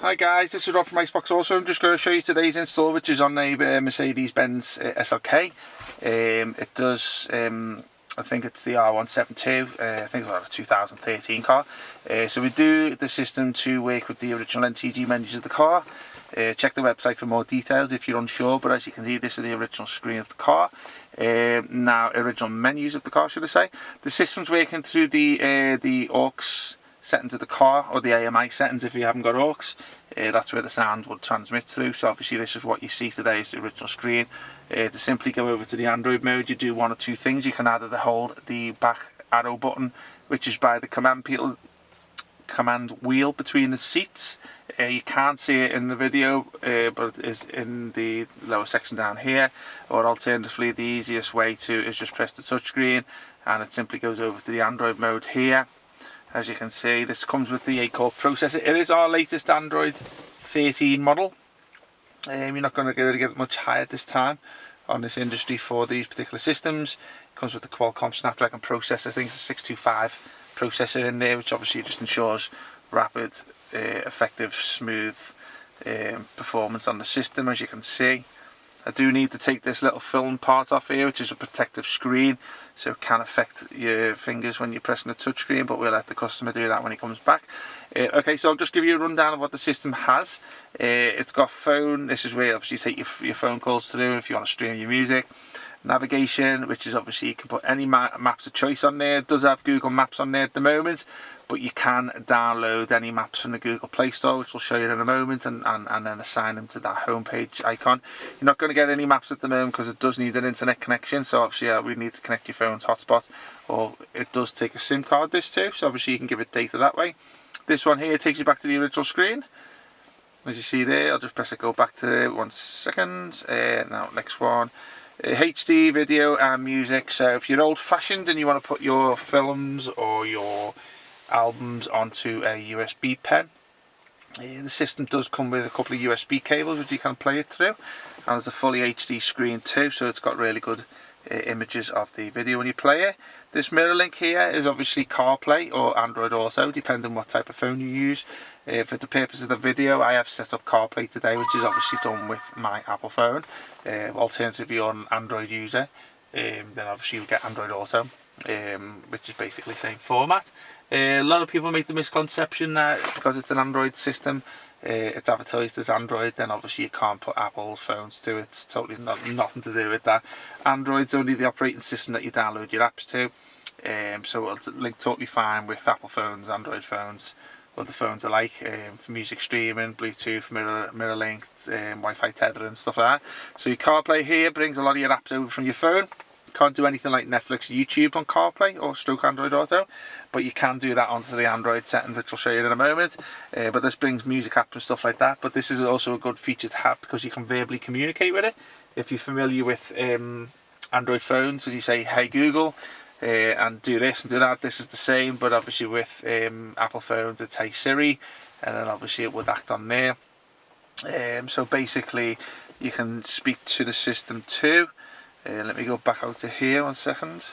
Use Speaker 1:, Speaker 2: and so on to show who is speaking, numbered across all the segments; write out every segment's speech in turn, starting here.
Speaker 1: Hi guys, this is Rob from Iceboxauto. I'm just going to show you today's install, which is on a Mercedes-Benz SLK. It does, I think it's the R172, I think it's like a 2013 car. So we do the system to work with the original NTG menus of the car. Check the website for more details if you're unsure, but as you can see, this is the original screen of the car. Now, original menus of the car, should I say. The system's working through the aux settings of the car, or the AMI settings if you haven't got aux. That's where the sound would transmit through. So obviously this is what you see today, is the original screen. To simply go over to the Android mode, you do one or two things. You can either hold the back arrow button, which is by the command wheel between the seats. You can't see it in the video, but it is in the lower section down here. Or alternatively, the easiest way is just press the touchscreen and it simply goes over to the Android mode here. As you can see, this comes with the 8-core processor. It is our latest Android 13 model. You're not going to be able to get it much higher this time on this industry for these particular systems. It comes with the Qualcomm Snapdragon processor. I think it's a 625 processor in there, which obviously just ensures rapid, effective, smooth performance on the system, as you can see. I do need to take this little film part off here, which is a protective screen, so it can affect your fingers when you're pressing the touchscreen, but we'll let the customer do that when he comes back. Okay, so I'll just give you a rundown of what the system has. It's got phone. This is where obviously you take your phone calls through if you want to stream your music. Navigation, which is obviously you can put any maps of choice on there. It does have Google Maps on there at the moment, but you can download any maps from the Google Play Store, which we'll show you in a moment, and then assign them to that homepage icon. You're not going to get any maps at the moment because it does need an internet connection, so obviously we need to connect your phone's hotspot, or it does take a SIM card, this too, so obviously you can give it data that way. This one here takes you back to the original screen. As you see there, I'll just press it, go back to there, 1 second. Now next one. HD video and music. So if you're old-fashioned and you want to put your films or your albums onto a USB pen, the system does come with a couple of USB cables which you can play it through, and it's a fully HD screen too, so it's got really good images of the video when you play it. This mirror link here is obviously CarPlay or Android Auto, depending on what type of phone you use. For the purpose of the video, I have set up CarPlay today, which is obviously done with my Apple phone. Alternatively, you're an Android user, then obviously you get Android Auto, which is basically the same format. A lot of people make the misconception that because it's an Android system, it's advertised as Android, then obviously you can't put Apple phones to it. It's totally nothing to do with that. Android's only the operating system that you download your apps to, so it'll link totally fine with Apple phones, Android phones, what the phones are like, for music streaming, Bluetooth, mirror link, Wi-Fi tether and stuff like that. So your CarPlay here brings a lot of your apps over from your phone. Can't do anything like Netflix or YouTube on CarPlay or stroke Android Auto, but you can do that onto the Android settings, which I'll show you in a moment. But this brings music apps and stuff like that, but this is also a good feature to have because you can verbally communicate with it. If you're familiar with Android phones, and you say, hey Google, and do this and do that, this is the same, but obviously with Apple phones it's hey Siri, and then obviously it would act on there. So basically you can speak to the system too. Let me go back out to here 1 second.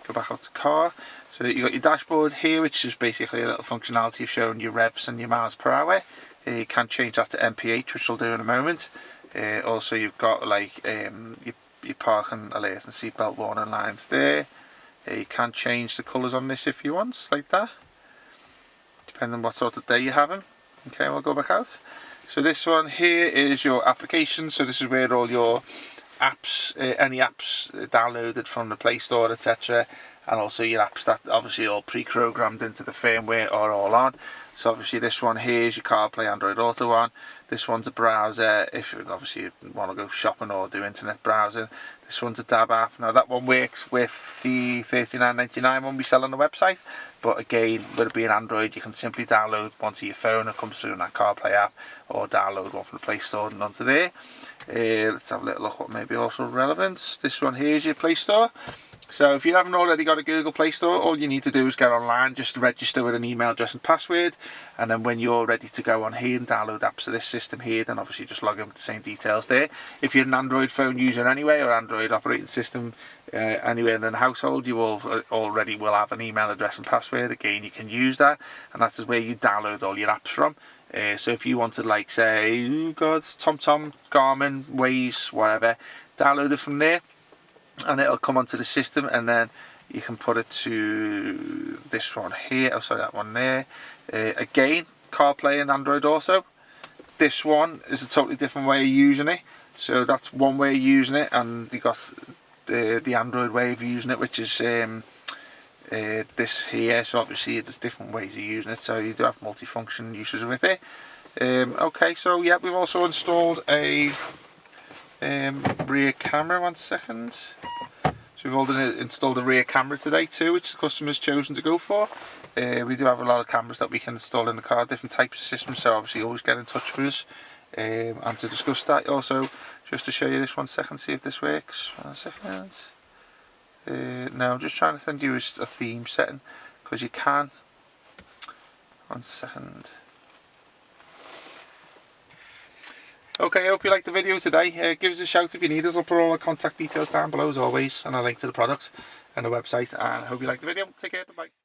Speaker 1: Go back out to car. So you got your dashboard here, which is basically a little functionality of showing your revs and your miles per hour. You can change that to MPH, which we'll do in a moment. Also, you've got like your parking alerts and seatbelt warning lines there. You can change the colours on this if you want, like that, depending on what sort of day you're having. Okay, we'll go back out. So this one here is your application. So this is where all your apps, any apps downloaded from the Play Store, etc., and also your apps that obviously all pre-programmed into the firmware are all on. So obviously this one here is your CarPlay Android Auto one. This one's a browser if you obviously want to go shopping or do internet browsing. This one's a DAB app. Now that one works with the $39.99 one we sell on the website, but again, with it being Android, you can simply download one to your phone. It comes through in that CarPlay app, or download one from the Play Store and onto there. Let's have a little look what may be also relevant. This one here is your Play Store. So if you haven't already got a Google Play Store, all you need to do is get online, just register with an email address and password, and then when you're ready to go on here and download apps of this system here, then obviously just log in with the same details there. If you're an Android phone user anyway, or Android operating system anywhere in the household, you will already have an email address and password. Again, you can use that, and that is where you download all your apps from. So if you wanted, like, say, oh God, TomTom, Garmin, Waze, whatever, download it from there and it'll come onto the system, and then you can put it to this one here, oh sorry, that one there. Again, CarPlay and Android Auto. This one is a totally different way of using it. So that's one way of using it, and you got the Android way of using it, which is this here. So obviously there's different ways of using it, so you do have multifunction uses with it. Okay, so yeah, we've also installed a rear camera. 1 second. So we've also installed a rear camera today too, which the customer's chosen to go for. We do have a lot of cameras that we can install in the car, different types of systems, so obviously always get in touch with us and to discuss that. Also, just to show you this 1 second, see if this works. 1 second. No, I'm just trying to send you a theme setting, because you can. 1 second. Okay, I hope you liked the video today. Give us a shout if you need us. I'll put all our contact details down below as always, and a link to the product and the website. And I hope you liked the video. Take care, bye bye.